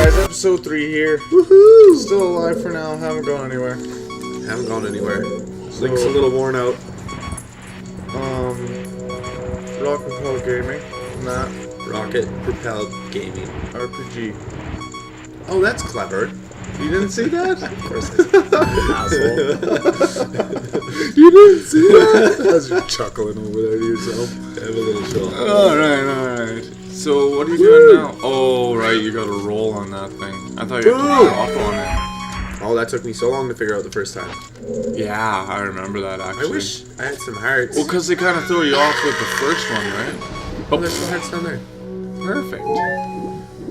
guys, episode 3 here. Woohoo! Still alive for now, haven't gone anywhere. Haven't gone anywhere. Link's a little worn out. Rocket Propel Gaming. Nah. Rocket Propelled Gaming. RPG. Oh, that's clever. You didn't see that? Of course I did. Asshole. You didn't see that? As you're chuckling over there to yourself. Have a little chill. Alright. So, what are you doing now? Oh, right, you got a roll on that thing. I thought you had to drop on it. Oh, that took me so long to figure out the first time. Yeah, I remember that actually. I wish I had some hearts. Well, because they kind of throw you off with the first one, right? Oh, there's some hearts down there. Perfect.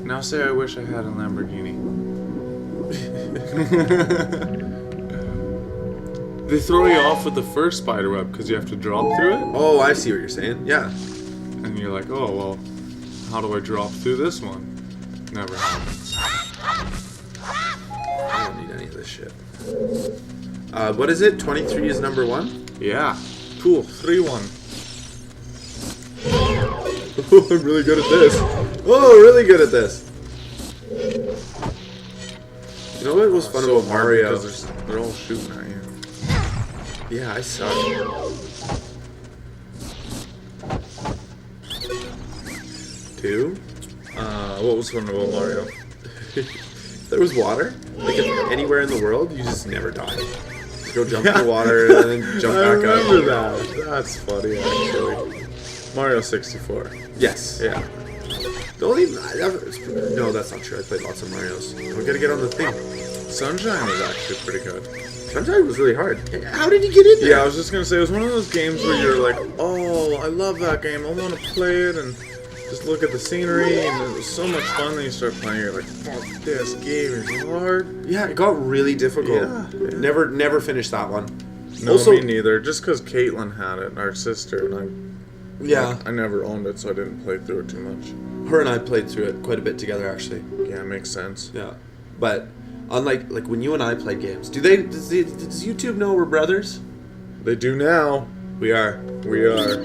Now say I wish I had a Lamborghini. They throw you off with the first spider web because you have to drop through it. Oh, I see what you're saying. Yeah. And you're like, oh, well, how do I drop through this one? Never happens. I don't need any of this shit. What is it? 23 is number 1? Yeah. Cool. 3-1. Oh, I'm really good at this. Oh, really good at this. You know what was fun about Mario? Because they're all shooting at you. Yeah, I suck. 2. What was fun about Mario? If there was water, like anywhere in the world, you just never die. Just go jump in the water and then jump back up. I remember that. That's funny, actually. Mario 64. Yes. Yeah. The only no, that's not true. I played lots of Marios. We gotta get on the thing. Sunshine was actually pretty good. Sunshine was really hard. How did you get in there? Yeah, I was just gonna say, it was one of those games where you're like, oh, I love that game. I want to play it and just look at the scenery, and it was so much fun. Then you start playing, you're like, fuck, this game is hard. Yeah, it got really difficult. Yeah. Never finished that one. No, Also, me neither. Just because Caitlin had it, our sister, and I never owned it, so I didn't play through it too much. Her and I played through it quite a bit together, actually. Yeah, it makes sense. Yeah, but unlike when you and I played games, does YouTube know we're brothers? They do now. We are. We are.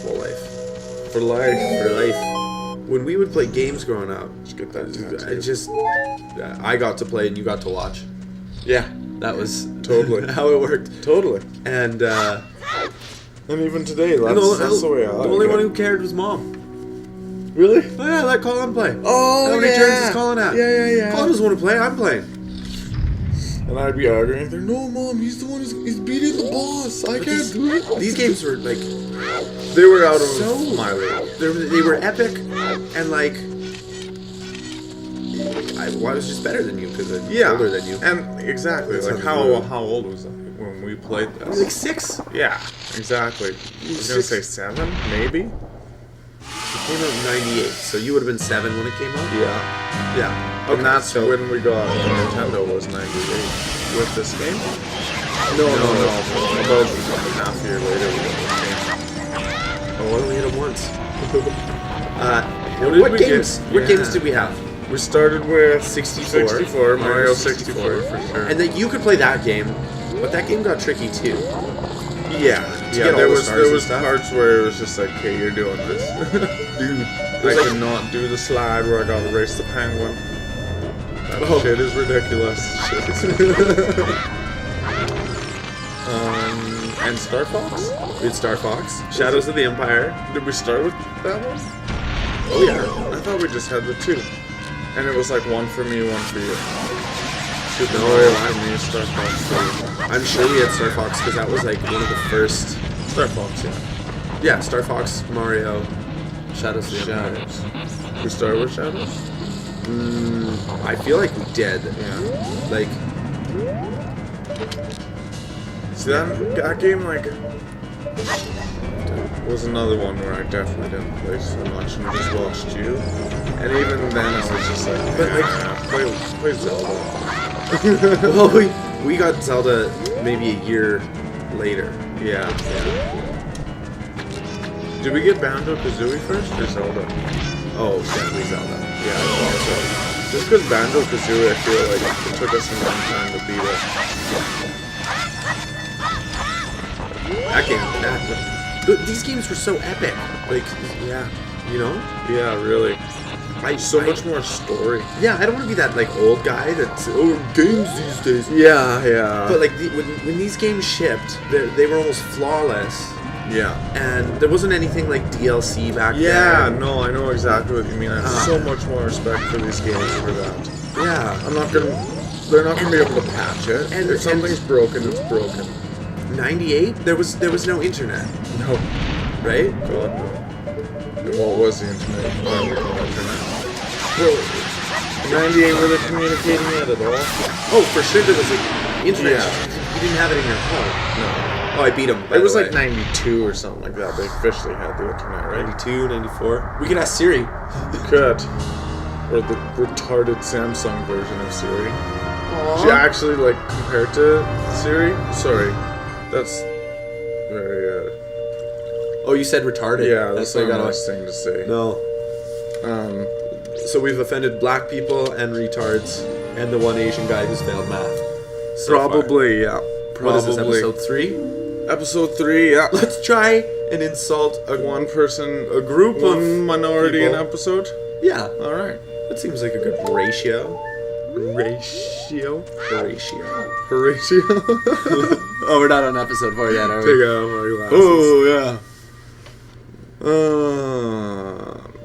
For life. For life. For life. When we would play games growing up, Just get that tattoo. I got to play and you got to watch. Yeah. That was Totally. how it worked. Totally. And even today, that's the way I the only one who cared was Mom. Really? Oh yeah, let Colin play. Oh, How many turns is Colin at? Yeah. Colin doesn't want to play, I'm playing. And I'd be arguing. They're, no, Mom, he's the one who's beating the boss. I can't do it. These games were like They were out of so my league. They were epic and like I was just better than you because I'm older than you. And exactly, That's like how they were. how old was I when we played I was this? like 6. Yeah, exactly. I was gonna say 7, maybe. It came out in 98, so you would have been 7 when it came out? Yeah. Yeah. And that's when we got Nintendo was 98 with this game. No. About half a year later we got this game. Oh, I only hit him once. What games did we have? We started with 64. Mario 64 for sure. And then you could play that game, but that game got tricky too. Yeah, get all there the was stars and stuff. parts where it was just like, hey, you're doing this. Dude, I like- could not do the slide where I gotta race the penguin. That Oh. shit is ridiculous. And Star Fox? We had Star Fox, Shadows of the Empire. Did we start with that one? Oh yeah. I thought we just had the 2. And it was like 1 for me, 1 for you. Super No, Mario I- for me, Star Fox for you. I'm sure we had Star Fox because that was like one of the first. Star Fox, yeah. Yeah, Star Fox, Mario, Shadows of the Empire. Shadows. We started with Shadows? I feel like we did. Yeah. Like, See, that game, like, was another one where I definitely didn't play so much and just watched you. And even then, I was just like, But, like, play Zelda. well, we got Zelda maybe a year later. Yeah. Did we get Banjo-Kazooie first or Zelda? Oh, definitely Zelda. Yeah, I thought so. Just because Banjo-Kazooie, I feel like it took us a long time to beat it. That game, these games were so epic. Like, yeah. You know? Yeah, really. So I- much more story. Yeah, I don't want to be that like old guy that's games these days. Yeah. But like when these games shipped, they were almost flawless, yeah. and there wasn't anything like DLC back Yeah, then. no, I know exactly what you mean. I have so much more respect for these games for that. Yeah. They're not gonna be able to patch it. And- If something's broken, it's broken. 98, there was no internet, No. right? God, no. What was the internet? What we call internet? Well, 98, were they communicating it at all? oh, for sure there was like internet. Yeah. You didn't have it in your phone. No. Oh, I beat him. It was like 92 or something like that. They officially had the internet, right? 92, 94. We could ask Siri. You could. Or the retarded Samsung version of Siri. She actually, like, compared to Siri? Sorry. That's very, Oh, you said retarded. yeah, that's what not I a nice thing to say. No. So we've offended black people and retards, and the one Asian guy who's failed math. So far. Probably, yeah. What is this, Probably. episode 3? Episode 3, yeah. Let's try and insult a One person, a group one of minority people. in episode. Yeah, Alright. that seems like a good ratio. Ratio? Ratio. Horatio? Oh, we're not on episode 4 yet, are Take off my glasses. Oh, yeah.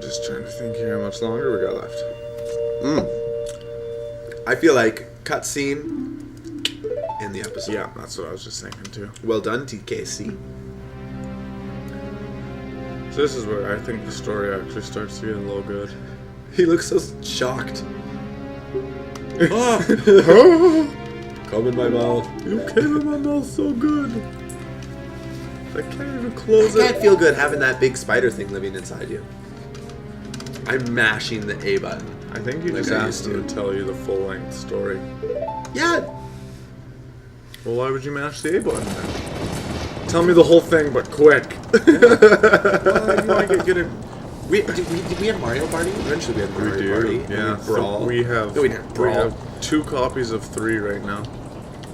Just trying to think here how much longer we got left. I feel like cutscene in the episode. Yeah, that's what I was just thinking too. Well done, TKC. So this is where I think the story actually starts to get a little good. He looks so shocked. Come in my mouth. You came in my mouth so good. I can't even close I it. can't feel good having that big spider thing living inside you. I'm mashing the A button. I think you Like just I asked used him to tell you the full-length story. Yeah. Well, why would you mash the A button then? Tell me the whole thing, but quick. Well, if you want to get good at... Did we have Mario Party? Eventually we had We Mario do, Party. yeah. And Brawl. We have, No, we didn't. Brawl. have 2 copies of 3 right now.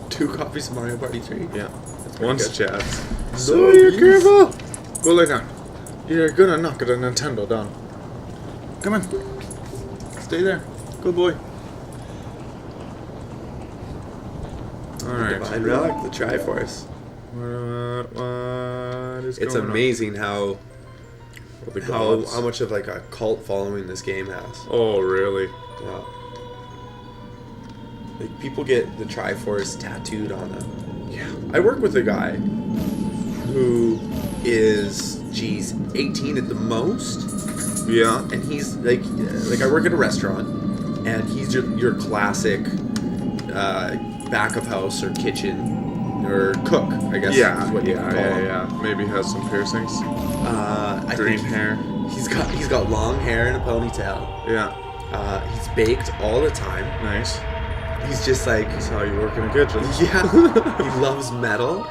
2 copies of Mario Party 3? Yeah. pretty One's good. Chad's. No, So you're yes. careful! Go lay down. You're gonna knock the Nintendo down. Come on. Stay there. Good boy. Alright. Divine Relic, the Triforce. What is It's going amazing how on? The gods. how much of like a cult following this game has. Oh, really? Yeah. Like people get the Triforce tattooed on them. Yeah. I work with a guy who is, 18 at the most, Yeah. and he's like I work at a restaurant, and he's your classic back of house or kitchen or cook, I guess. Yeah. is what you Yeah. call him. Yeah. Maybe has some piercings. I Green think hair. He's got long hair and a ponytail. Yeah. He's baked all the time. Nice. He's just like, That's how you work in a kitchen. yeah, he loves metal,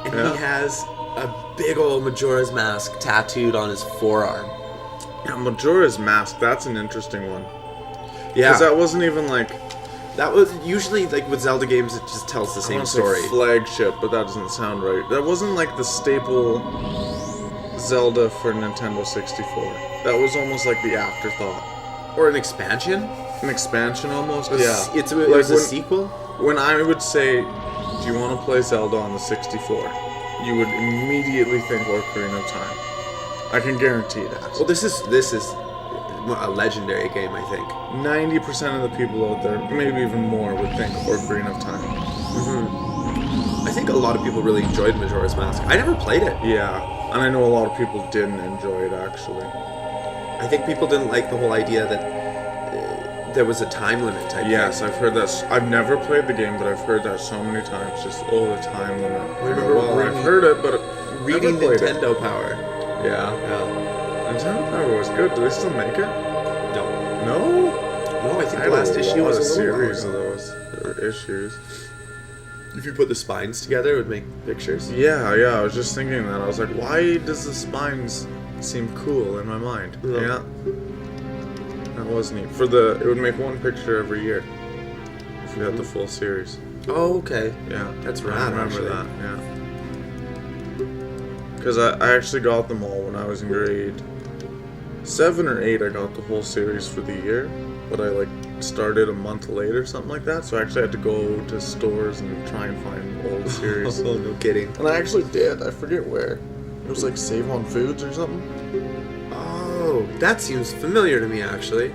and Yeah. he has a big old Majora's Mask tattooed on his forearm. Yeah, Majora's Mask, that's an interesting one. Yeah, Because that wasn't even like, that was usually like with Zelda games, it just tells the I same wanna say story. flagship, but that doesn't sound right. That wasn't like the staple Zelda for Nintendo 64. That was almost like the afterthought. Or an expansion. An expansion almost? It Yeah. was Like a when- sequel. When I would say, do you want to play Zelda on the 64? You would immediately think Ocarina of Time. I can guarantee that. Well, this is a legendary game, I think. 90% of the people out there, maybe even more, would think Ocarina of Time. I think a lot of people really enjoyed Majora's Mask. I never played it. Yeah, and I know a lot of people didn't enjoy it actually. I think people didn't like the whole idea that there was a time limit type Yes, thing. I've heard that. I've never played the game, but I've heard that so many times. Just the time limit. remember Well, I've reading- heard it, but Reading never played Nintendo Power. It. Yeah, Yeah. Nintendo Power was good. Do they still make it? No. No. No, I think I the had last issue was a a little series while of ago. those or issues. If you put the spines together, it would make pictures. Yeah. I was just thinking that. I was like, why does the spines seem cool in my mind? Yeah. Yeah. That was neat. It would make one picture every year if you had the full series. Oh, okay. Yeah, That's I rad, remember actually. that. Yeah, because I actually got them all when I was in grade 7 or 8 I got the whole series for the year, but I like started a month late or something like that, so I actually had to go to stores and try and find old series. Oh, no kidding. And I actually did. I forget where. It was like Save on Foods or something. Oh, that seems familiar to me, actually.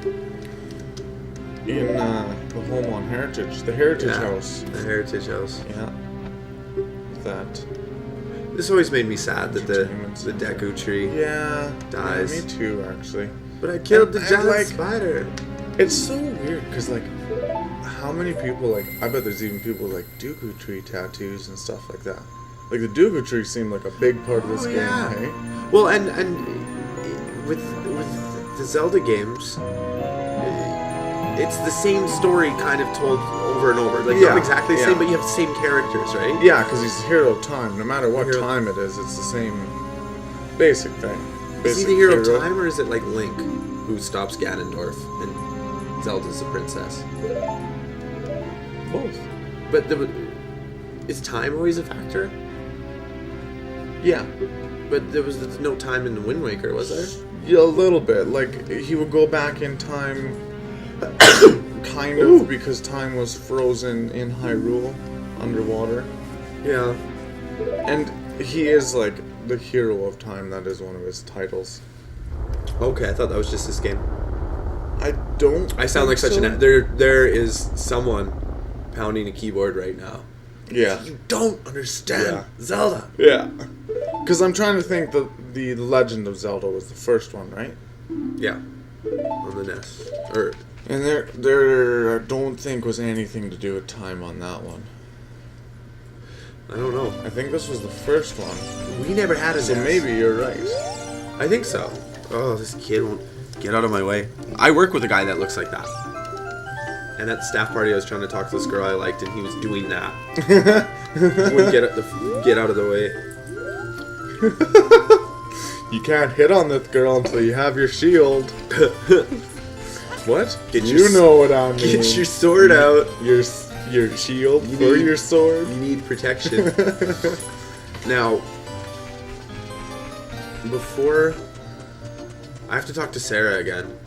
In the home on Heritage, the Heritage House. The Heritage House. Yeah. That. This always made me sad that the Deku tree dies. Yeah, me too, actually. But I killed the And, giant like, spider. It's so weird, because, like, how many people, like, I bet there's even people with, like, Dooku tree tattoos and stuff like that. Like, the Dooku tree seemed like a big part of this game, hey? Well, and with the Zelda games, it's the same story kind of told over and over. Like, not exactly the same, but you have the same characters, right? Yeah, because he's the hero of time. No matter what time it is, it's the same basic thing. Is he the hero of time, or is it like Link, who stops Ganondorf, and Zelda's the princess? Both. But is time always a factor? Yeah. But there was no time in the Wind Waker, was there? Yeah, a little bit. Like, he would go back in time, kind of, because time was frozen in Hyrule, underwater. Yeah. And he is, like, the hero of time. That is one of his titles. Okay, I thought that was just this game. I don't. I sound like such an. There is someone pounding a keyboard right now. Yeah. You don't understand Zelda. Yeah. Because I'm trying to think the Legend of Zelda was the first one, right? Yeah. On the NES. And there I don't think was anything to do with time on that one. I don't know. I think this was the first one. We never had a NES. So maybe you're right. I think so. Oh, this kid won't get out of my way. I work with a guy that looks like that. And at the staff party, I was trying to talk to this girl I liked, and he was doing that. Wouldn't get out of the way. You can't hit on that girl until you have your shield. What? You know what I mean. Get your sword out. Your shield for your sword. You need protection. Now, before... I have to talk to Sarah again.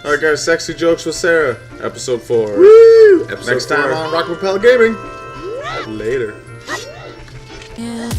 Alright guys, Sexy Jokes with Sarah, episode 4. Woo! Next time on Rock Propel Gaming. Later. Yeah.